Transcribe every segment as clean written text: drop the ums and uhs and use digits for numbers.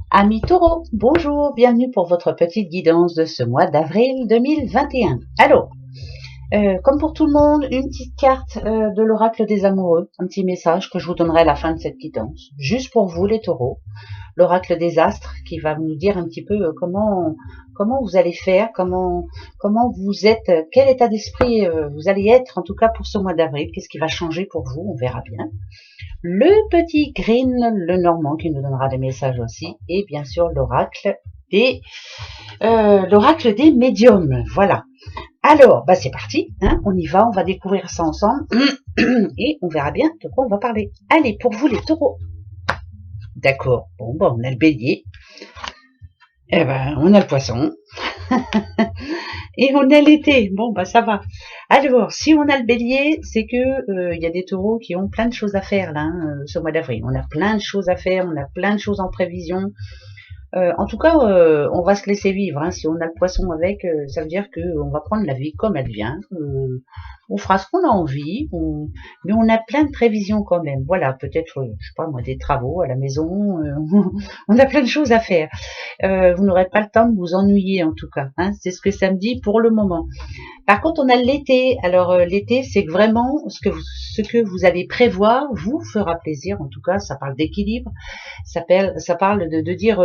Amis taureaux, bonjour, bienvenue pour votre petite guidance de ce mois d'avril 2021. Alors, comme pour tout le monde, une petite carte de l'oracle des amoureux, un petit message que je vous donnerai à la fin de cette guidance, juste pour vous les taureaux, l'oracle des astres qui va nous dire un petit peu comment vous allez faire, comment vous êtes, quel état d'esprit vous allez être en tout cas pour ce mois d'avril, qu'est-ce qui va changer pour vous, on verra bien. Le petit Green, le Normand, qui nous donnera des messages aussi, et bien sûr des l'oracle des médiums. Voilà. Alors, bah c'est parti, hein, on y va, on va découvrir ça ensemble, et on verra bien de quoi on va parler. Allez, pour vous les taureaux. D'accord, bon, bah, on a le bélier, eh ben, on a le poisson, et on a l'été. Bon, bah ça va. Alors, si on a le bélier, c'est que il y a des taureaux qui ont plein de choses à faire là, hein, ce mois d'avril. On a plein de choses à faire, on a plein de choses en prévision. En tout cas, on va se laisser vivre. Hein. Si on a le poisson avec, ça veut dire qu'on va prendre la vie comme elle vient. On fera ce qu'on a envie, mais on a plein de prévisions quand même. Voilà, peut-être, je sais pas moi, des travaux à la maison. On a plein de choses à faire. Vous n'aurez pas le temps de vous ennuyer en tout cas. Hein. C'est ce que ça me dit pour le moment. Par contre, on a l'été. Alors l'été, c'est vraiment ce que vous allez prévoir vous fera plaisir. En tout cas, ça parle d'équilibre. Ça parle de dire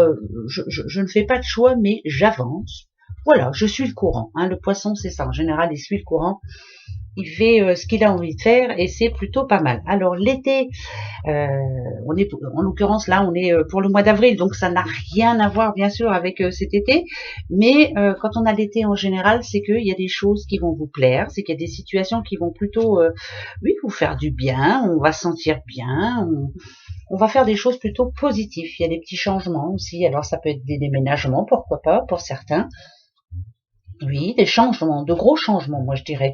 je ne fais pas de choix, mais j'avance. Voilà, je suis le courant. Hein. Le poisson, c'est ça. En général, il suit le courant. Il fait ce qu'il a envie de faire et c'est plutôt pas mal. Alors l'été, on est en l'occurrence là, on est pour le mois d'avril, donc ça n'a rien à voir bien sûr avec cet été. Mais quand on a l'été en général, c'est qu'il y a des choses qui vont vous plaire, c'est qu'il y a des situations qui vont plutôt, oui, vous faire du bien. On va se sentir bien. On va faire des choses plutôt positives. Il y a des petits changements aussi. Alors ça peut être des déménagements, pourquoi pas, pour certains. Oui, des changements, de gros changements, moi je dirais.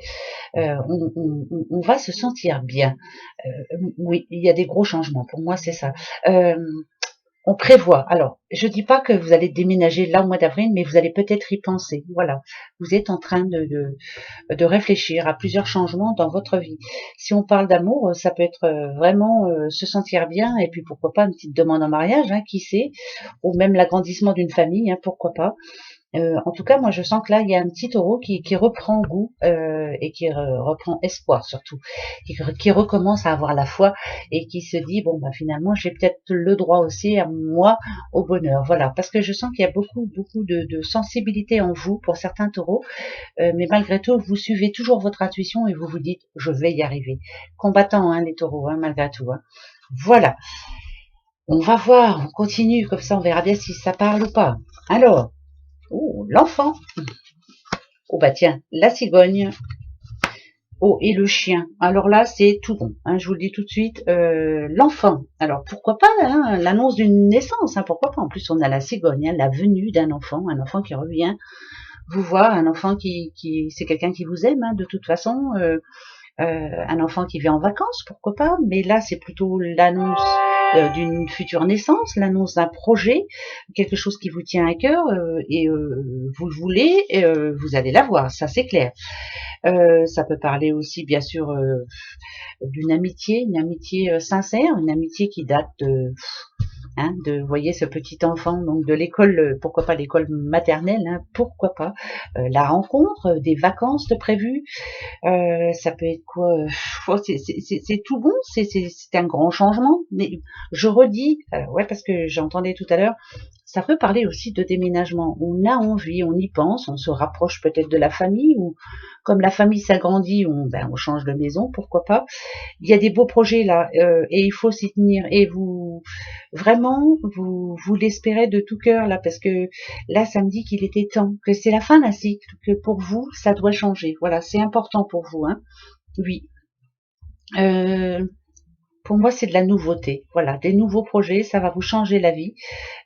On va se sentir bien. Oui, il y a des gros changements. Pour moi, c'est ça. On prévoit. Alors, je dis pas que vous allez déménager là au mois d'avril, mais vous allez peut-être y penser. Voilà, vous êtes en train de réfléchir à plusieurs changements dans votre vie. Si on parle d'amour, ça peut être vraiment se sentir bien, et puis pourquoi pas une petite demande en mariage, hein, qui sait, ou même l'agrandissement d'une famille, hein, pourquoi pas. En tout cas, moi, je sens que là, il y a un petit taureau qui reprend goût et qui reprend espoir surtout, qui recommence à avoir la foi et qui se dit bon, bah finalement, j'ai peut-être le droit aussi à moi au bonheur. Voilà, parce que je sens qu'il y a beaucoup de sensibilité en vous pour certains taureaux, mais malgré tout, vous suivez toujours votre intuition et vous vous dites je vais y arriver. Combattants, hein, les taureaux, hein, malgré tout. Hein. Voilà. On va voir, on continue comme ça, on verra bien si ça parle ou pas. Alors. Oh, l'enfant. Oh bah tiens, la cigogne. Oh, et le chien. Alors là, c'est tout bon. Hein, je vous le dis tout de suite. L'enfant. Alors pourquoi pas hein, l'annonce d'une naissance. Hein, pourquoi pas. En plus, on a la cigogne, hein, la venue d'un enfant, un enfant qui revient vous voir, un enfant qui c'est quelqu'un qui vous aime. Hein, de toute façon, un enfant qui vient en vacances, pourquoi pas. Mais là, c'est plutôt l'annonce d'une future naissance, l'annonce d'un projet, quelque chose qui vous tient à cœur et vous le voulez, vous allez l'avoir, ça c'est clair. Ça peut parler aussi bien sûr d'une amitié, une amitié sincère, une amitié qui date de vous voyez ce petit enfant donc de l'école, pourquoi pas l'école maternelle, hein, pourquoi pas la rencontre, des vacances de prévues, ça peut être quoi c'est tout bon, c'est un grand changement. Mais je redis, ouais, parce que j'entendais tout à l'heure, ça peut parler aussi de déménagement. On a envie, on y pense, on se rapproche peut-être de la famille, ou comme la famille s'agrandit, on change de maison, pourquoi pas. Il y a des beaux projets là, et il faut s'y tenir. Et vous, vraiment, vous l'espérez de tout cœur là, parce que là, ça me dit qu'il était temps, que c'est la fin d'un cycle, que pour vous, ça doit changer. Voilà, c'est important pour vous, hein. Oui. Euh, pour moi, c'est de la nouveauté. Voilà, des nouveaux projets, ça va vous changer la vie.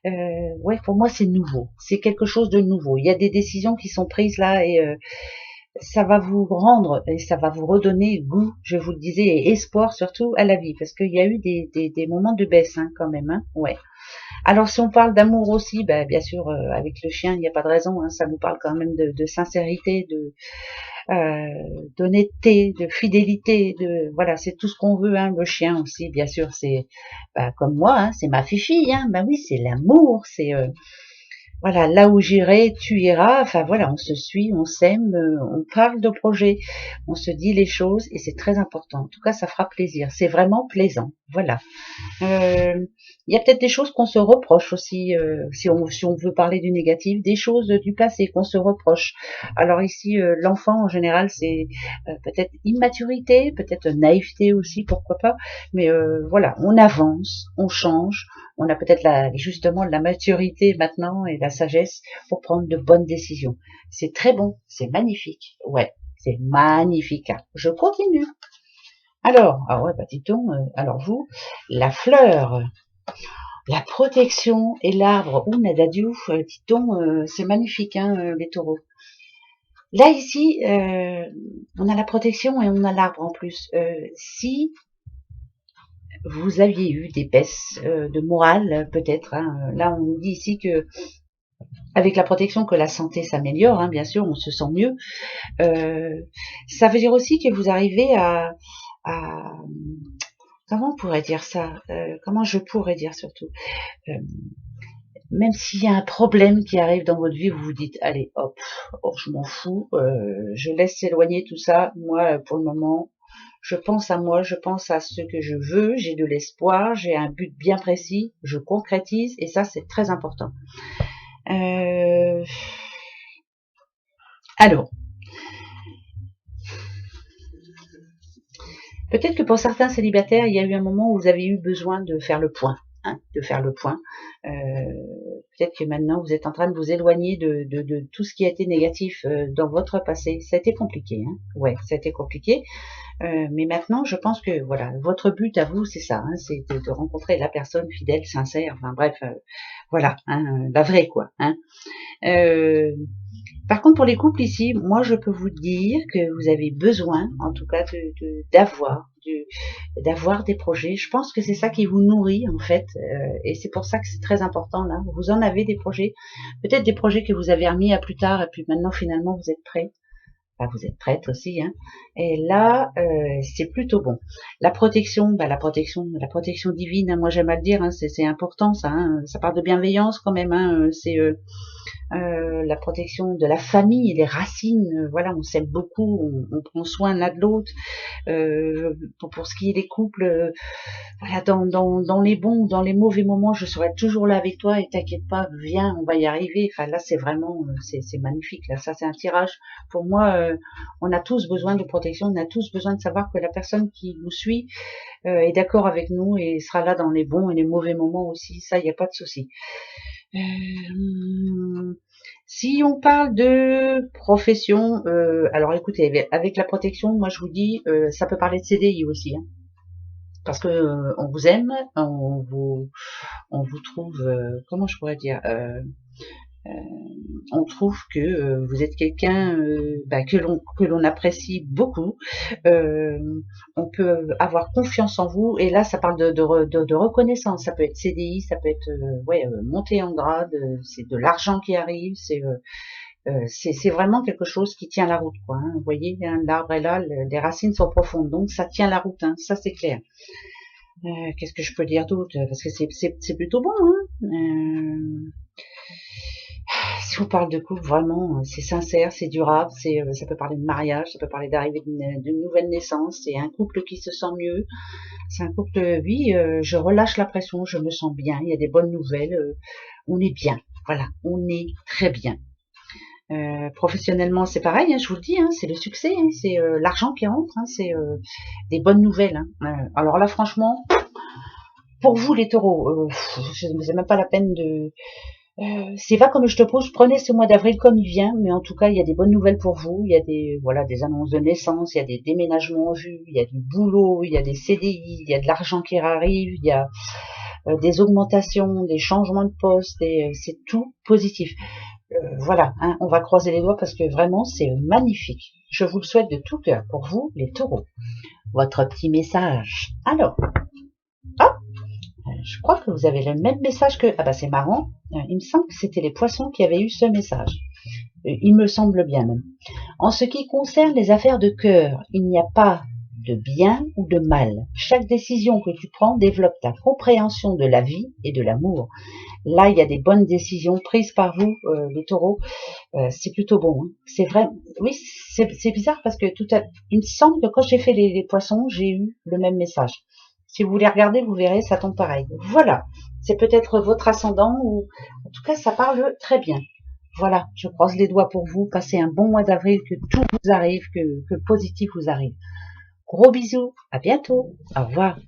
Ouais, pour moi, c'est nouveau. C'est quelque chose de nouveau. Il y a des décisions qui sont prises là et ça va vous rendre et ça va vous redonner goût, je vous le disais, et espoir surtout à la vie, parce qu'il y a eu des moments de baisse hein, quand même. Hein, ouais. Alors si on parle d'amour aussi, ben, bien sûr avec le chien, il n'y a pas de raison, hein, ça nous parle quand même de sincérité, d'honnêteté, de fidélité, voilà, c'est tout ce qu'on veut, hein. Le chien aussi, bien sûr, c'est comme moi, hein, c'est ma fifi, hein. Ben oui, c'est l'amour, c'est voilà, là où j'irai, tu iras. Enfin voilà, on se suit, on s'aime, on parle de projets, on se dit les choses et c'est très important. En tout cas, ça fera plaisir. C'est vraiment plaisant. Voilà. Il y a peut-être des choses qu'on se reproche aussi, si on veut parler du négatif, des choses du passé qu'on se reproche. Alors ici, l'enfant en général, c'est peut-être immaturité, peut-être naïveté aussi, pourquoi pas. Mais voilà, on avance, on change. On a peut-être justement la maturité maintenant et la sagesse pour prendre de bonnes décisions. C'est très bon, c'est magnifique. Ouais, c'est magnifique. Hein. Je continue. Alors, ah ouais, bah dites-donc, alors vous, la fleur, la protection et l'arbre, ou Nadadiou, dites-donc, c'est magnifique, hein, les taureaux. Là, ici, on a la protection et on a l'arbre en plus. Si vous aviez eu des baisses de morale, peut-être, hein, là, on nous dit ici que avec la protection que la santé s'améliore, hein, bien sûr, on se sent mieux. Ça veut dire aussi que vous arrivez à comment on pourrait dire ça, comment je pourrais dire surtout, même s'il y a un problème qui arrive dans votre vie, vous vous dites, allez, hop, oh, je m'en fous, je laisse s'éloigner tout ça, moi, pour le moment, je pense à moi, je pense à ce que je veux, j'ai de l'espoir, j'ai un but bien précis, je concrétise, et ça, c'est très important. Alors, peut-être que pour certains célibataires, il y a eu un moment où vous avez eu besoin de faire le point. Hein, de faire le point. Peut-être que maintenant, vous êtes en train de vous éloigner de tout ce qui a été négatif dans votre passé. Ça a été compliqué. Hein. Ouais, ça a été compliqué. Mais maintenant, je pense que voilà, votre but à vous, c'est ça. Hein, c'est de rencontrer la personne fidèle, sincère. Enfin bref, voilà, hein, la vraie quoi. Hein. Par contre, pour les couples ici, moi, je peux vous dire que vous avez besoin, en tout cas, d'avoir des projets. Je pense que c'est ça qui vous nourrit, en fait, et c'est pour ça que c'est très important, là. Vous en avez des projets, peut-être des projets que vous avez remis à plus tard, et puis maintenant, finalement, vous êtes prêts. Enfin, vous êtes prête aussi, hein. Et là, c'est plutôt bon. La protection, la protection divine, hein, moi j'aime à le dire, hein, c'est important ça. Hein, ça part de bienveillance quand même. Hein, c'est la protection de la famille, les racines. Voilà, on s'aime beaucoup, on prend soin l'un de l'autre. Pour ce qui est des couples, voilà, dans les bons, dans les mauvais moments, je serai toujours là avec toi et t'inquiète pas, viens, on va y arriver. Enfin là, c'est vraiment, c'est magnifique. Là, ça c'est un tirage. Pour moi, on a tous besoin de protection, on a tous besoin de savoir que la personne qui nous suit est d'accord avec nous et sera là dans les bons et les mauvais moments aussi. Ça, il n'y a pas de souci. Si on parle de profession, alors écoutez, avec la protection, moi je vous dis, ça peut parler de CDI aussi, hein, parce que on vous aime, on vous trouve, comment je pourrais dire, on trouve que vous êtes quelqu'un que l'on apprécie beaucoup. On peut avoir confiance en vous et là ça parle de reconnaissance. Ça peut être CDI, ça peut être monter en grade, c'est de l'argent qui arrive, c'est vraiment quelque chose qui tient la route, quoi. Hein. Vous voyez, hein, l'arbre est là, les racines sont profondes, donc ça tient la route. Hein, ça c'est clair. Qu'est-ce que je peux dire d'autre? Parce que c'est plutôt bon. Hein. Si on parle de couple, vraiment, c'est sincère, c'est durable, ça peut parler de mariage, ça peut parler d'arrivée d'une nouvelle naissance, c'est un couple qui se sent mieux, c'est un couple, oui, je relâche la pression, je me sens bien, il y a des bonnes nouvelles, on est bien, voilà, on est très bien. Professionnellement, c'est pareil, hein, je vous le dis, hein, c'est le succès, hein, c'est l'argent qui rentre, hein, c'est des bonnes nouvelles. Hein. Alors là, franchement, pour vous les taureaux, c'est même pas la peine de... c'est pas comme je te pose, prenez ce mois d'avril comme il vient, mais en tout cas, il y a des bonnes nouvelles pour vous, il y a des annonces de naissance, il y a des déménagements en vue, il y a du boulot, il y a des CDI, il y a de l'argent qui arrive, il y a des augmentations, des changements de poste, c'est tout positif. Voilà, hein, on va croiser les doigts parce que vraiment, c'est magnifique. Je vous le souhaite de tout cœur pour vous, les taureaux. Votre petit message. Alors, je crois que vous avez le même message que... Ah bah c'est marrant, il me semble que c'était les poissons qui avaient eu ce message. Il me semble bien même. En ce qui concerne les affaires de cœur, il n'y a pas de bien ou de mal. Chaque décision que tu prends développe ta compréhension de la vie et de l'amour. Là, il y a des bonnes décisions prises par vous, les taureaux. C'est plutôt bon. Hein. C'est vrai. Oui, c'est bizarre parce que il me semble que quand j'ai fait les poissons, j'ai eu le même message. Si vous voulez regarder, vous verrez, ça tombe pareil. Voilà. C'est peut-être votre ascendant ou, en tout cas, ça parle très bien. Voilà. Je croise les doigts pour vous. Passez un bon mois d'avril, que tout vous arrive, que le positif vous arrive. Gros bisous. À bientôt. Au revoir.